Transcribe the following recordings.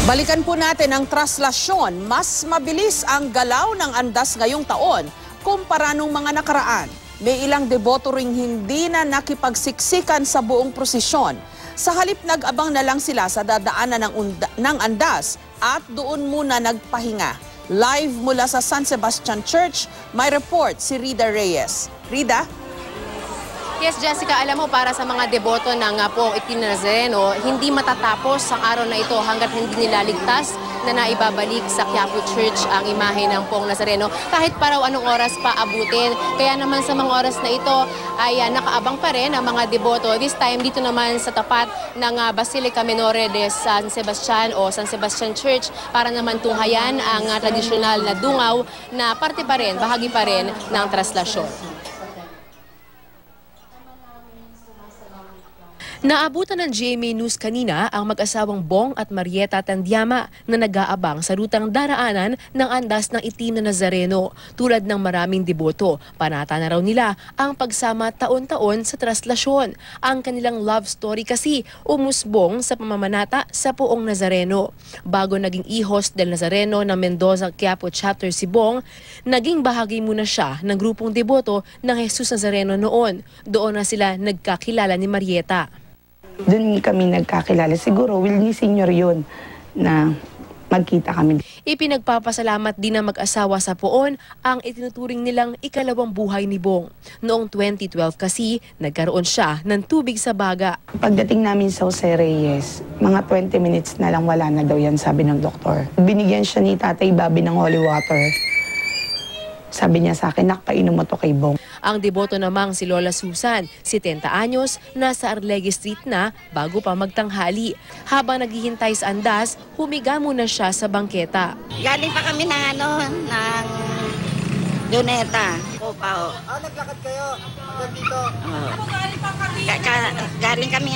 Balikan po natin ang traslasyon. Mas mabilis ang galaw ng andas ngayong taon kumpara nung mga nakaraan. May ilang deboto ring hindi na nakipagsiksikan sa buong prosesyon. Sa halip nag-abang na lang sila sa dadaanan ng andas at doon muna nagpahinga. Live mula sa San Sebastian Church, may report si Rida Reyes. Rida? Yes, Jessica, alam mo, para sa mga deboto ng Poong Itim na Nazareno, hindi matatapos ang araw na ito hanggat hindi nila ligtas na naibabalik sa Quiapo Church ang imahe ng Poong Nazareno kahit para anong oras pa abutin. Kaya naman sa mga oras na ito ay nakaabang pa rin ang mga deboto. This time dito naman sa tapat ng Basilica Menore de San Sebastian o San Sebastian Church para naman tunghayan ang tradisyonal na dungaw na parte pa rin, bahagi pa rin ng traslasyon. Naabutan ng GMA News kanina ang mag-asawang Bong at Marieta Tandiama na nag-aabang sa rutang daraanan ng andas ng Itim na Nazareno. Tulad ng maraming deboto, panata na raw nila ang pagsama taon-taon sa traslasyon. Ang kanilang love story kasi umusbong sa pamamanata sa Poong Nazareno. Bago naging ihos del Nazareno ng Mendoza Quiapo Chapter si Bong, naging bahagi muna siya ng grupong deboto ng Jesus Nazareno noon. Doon na sila nagkakilala ni Marieta. Doon kami nagkakilala. Siguro, Willie Senior yun na magkita kami. Ipinagpapasalamat din ng mag-asawa sa Poon ang itinuturing nilang ikalawang buhay ni Bong. Noong 2012 kasi, nagkaroon siya ng tubig sa baga. Pagdating namin sa Jose Reyes, mga 20 minutes na lang wala na daw yan, sabi ng doktor. Binigyan siya ni Tatay Bobby ng holy water. Sabi niya sa akin, nakpainom mo to kay Bong. Ang deboto namang si Lola Susan, 70 anyos, nasa Arlegue Street na bago pa magtanghali. Habang naghihintay sa andas, humiga muna siya sa bangketa. Galing pa kami ng Luneta. Opa. Naglakad kayo hanggang dito? Galing kami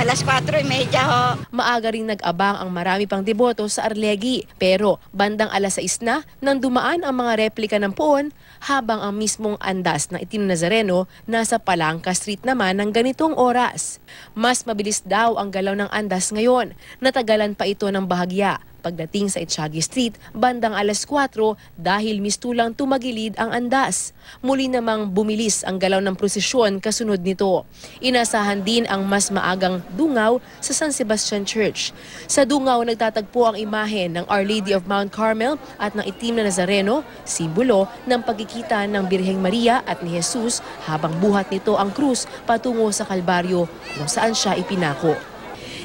alas 4:30 ho. Maaga rin nag-abang ang marami pang deboto sa Arlegue. Pero bandang alas 6 na nang dumaan ang mga replika ng Poon habang ang mismong andas ng Itim na Nazareno nasa Palangka Street naman ng ganitong oras. Mas mabilis daw ang galaw ng andas ngayon. Natagalan pa ito ng bahagya. Pagdating sa Etiague Street, bandang alas 4 dahil mistulang tumagilid ang andas. Muli namang bumilis ang galaw ng prosesyon kasunod nito. Inasahan din ang mas maagang dungaw sa San Sebastian Church. Sa dungaw, nagtatagpo ang imahe ng Our Lady of Mount Carmel at ng Itim na Nazareno, simbolo ng pagkikita ng Birheng Maria at ni Jesus habang buhat nito ang krus patungo sa Kalbaryo kung saan siya ipinako.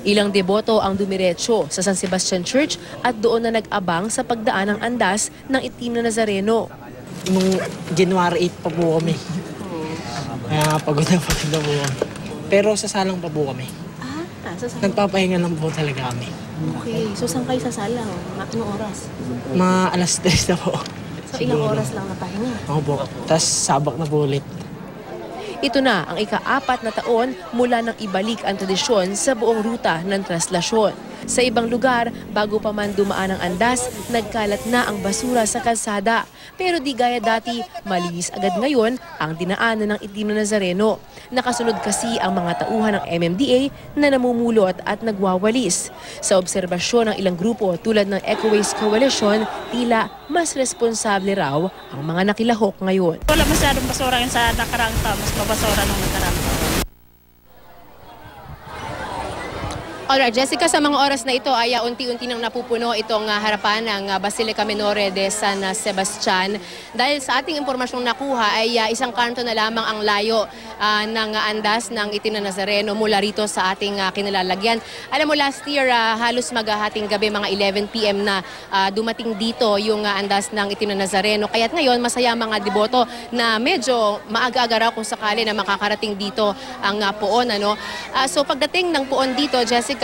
Ilang deboto ang dumiretso sa San Sebastian Church at doon na nag-abang sa pagdaan ng andas ng Itim na Nazareno. Nung January 8 pa po kami. Kaya pagod na po kami. Pero sasalang pa po kami. Sasalang? Nagpapahinga lang po talaga kami. Okay, so saan kayo sasalang? Anong oras? Mga alas 3 na po. So ilang oras lang napahinga? Oo po. Tapos sabak na po ulit. Ito na ang ika-4 na taon mula nang ibalik ang tradisyon sa buong ruta ng traslasyon. Sa ibang lugar, bago pa man dumaan ang andas, nagkalat na ang basura sa kalsada. Pero di gaya dati, malinis agad ngayon ang dinaanan ng Itim na Nazareno. Nakasunod kasi ang mga tauhan ng MMDA na namumulot at nagwawalis. Sa obserbasyon ng ilang grupo tulad ng Eco Waste Coalition, tila mas responsable raw ang mga nakilahok ngayon. Wala masyadong basura sa nakarang taon, mas mabasura nung nakarang taon. Alright, Jessica, sa mga oras na ito ay unti-unti nang napupuno itong harapan ng Basilica Menore de San Sebastian. Dahil sa ating impormasyong nakuha ay isang kanto na lamang ang layo ng andas ng Itim na Nazareno mula rito sa ating kinalalagyan. Alam mo, last year halos maghahating gabi mga 11 PM na dumating dito yung andas ng Itim na Nazareno. Kaya't ngayon masaya mga deboto na medyo maaga-aga raw kung sakali na makakarating dito ang Poon. So pagdating ng Poon dito, Jessica,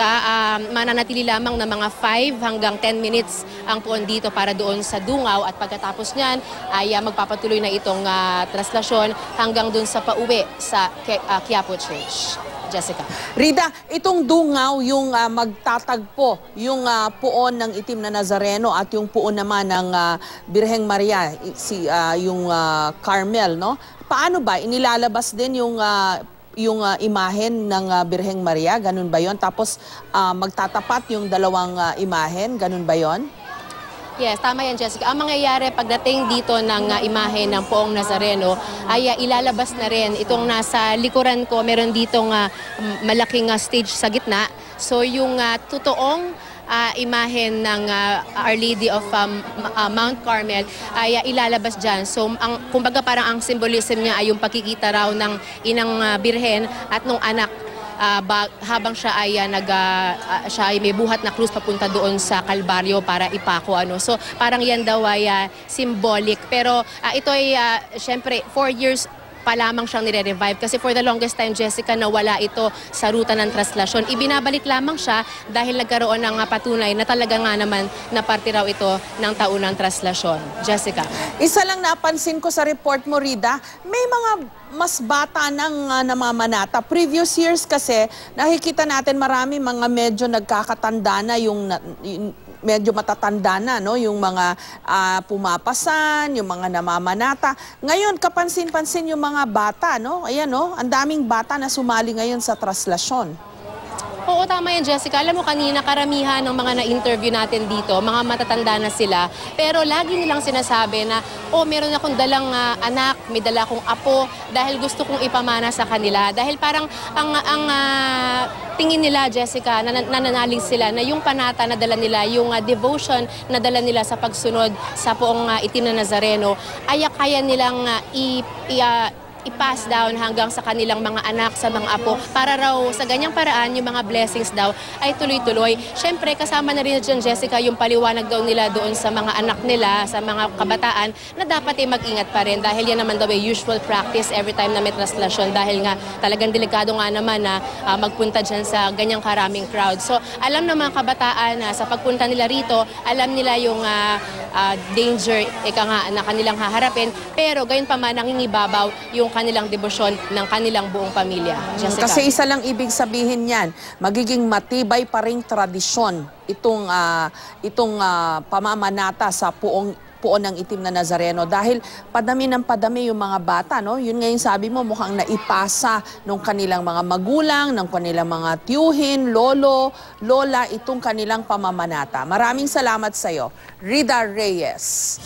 mananatili lamang na mga 5 hanggang 10 minutes ang Poon dito para doon sa dungaw at pagkatapos niyan ay magpapatuloy na itong traslasyon hanggang doon sa pauwi sa Quiapo Church. Jessica. Rida, itong dungaw yung magtatagpo, yung Poon ng Itim na Nazareno at yung Poon naman ng Birheng Maria, yung Carmel, no? Paano ba? Inilalabas din yung imahen ng Birheng Maria, ganun ba yon? Tapos magtatapat yung dalawang imahen, ganun ba yon? Yes, tama yan, Jessica. Ang mangyayari pagdating dito ng imahe ng Poong Nazareno ay ilalabas na rin itong nasa likuran ko. Meron ditong malaking stage sa gitna. So yung totoong imahe ng Our Lady of Mount Carmel ay ilalabas dyan. So kumbaga parang ang symbolism niya ay yung pagkikita raw ng inang birhen at nung anak habang siya ay siya ay may buhat na krus papunta doon sa Kalbaryo para ipako So parang yan daw ay symbolic, pero ito ay syempre 4 years pa lamang siyang nire-revive kasi for the longest time, Jessica, nawala ito sa ruta ng traslasyon. Ibinabalik lamang siya dahil nagkaroon ng patunay na talaga nga naman na parte raw ito ng taunang traslasyon. Jessica. Isa lang napansin ko sa report mo, Rida, may mga mas bata nang namamanata. Previous years kasi, nakikita natin marami mga medyo nagkakatanda na yung medyo matatanda na, no? Yung mga pumapasan, yung mga namamanata. Ngayon, kapansin-pansin yung mga bata, no? Ayan, no? Ang daming bata na sumali ngayon sa traslasyon. Oo, tama yan, Jessica. Alam mo kanina, karamihan ng mga na-interview natin dito, mga matatanda na sila. Pero lagi nilang sinasabi na, meron akong dalang anak, may dala akong apo, dahil gusto kong ipamana sa kanila. Dahil parang ang tingin nila, Jessica, nananalig sila na yung panata na dala nila, yung devotion na dala nila sa pagsunod sa Poong Itim na Nazareno, ay kaya nilang i-pass down hanggang sa kanilang mga anak, sa mga apo, para raw sa ganyang paraan yung mga blessings daw ay tuloy-tuloy. Siyempre, kasama na rin dyan, Jessica, yung paliwanag daw nila doon sa mga anak nila, sa mga kabataan, na dapat ay mag-ingat pa rin dahil yan naman daw ay usual practice every time na may traslasyon dahil nga talagang delikado nga naman na magpunta dyan sa ganyang karaming crowd. So, alam ng mga kabataan na sa pagpunta nila rito, alam nila yung danger na kanilang haharapin, pero gayon pa man nangingibabaw yung kanilang debosyon ng kanilang buong pamilya. Jessica. Kasi isa lang ibig sabihin yan, magiging matibay pa ring tradisyon itong pamamanata sa Poon ng Itim na Nazareno dahil padami ng padami yung mga bata, no? Yun ngayon sabi mo, mukhang naipasa ng kanilang mga magulang, ng kanilang mga tiyuhin, lolo, lola, itong kanilang pamamanata. Maraming salamat sa iyo, Rida Reyes.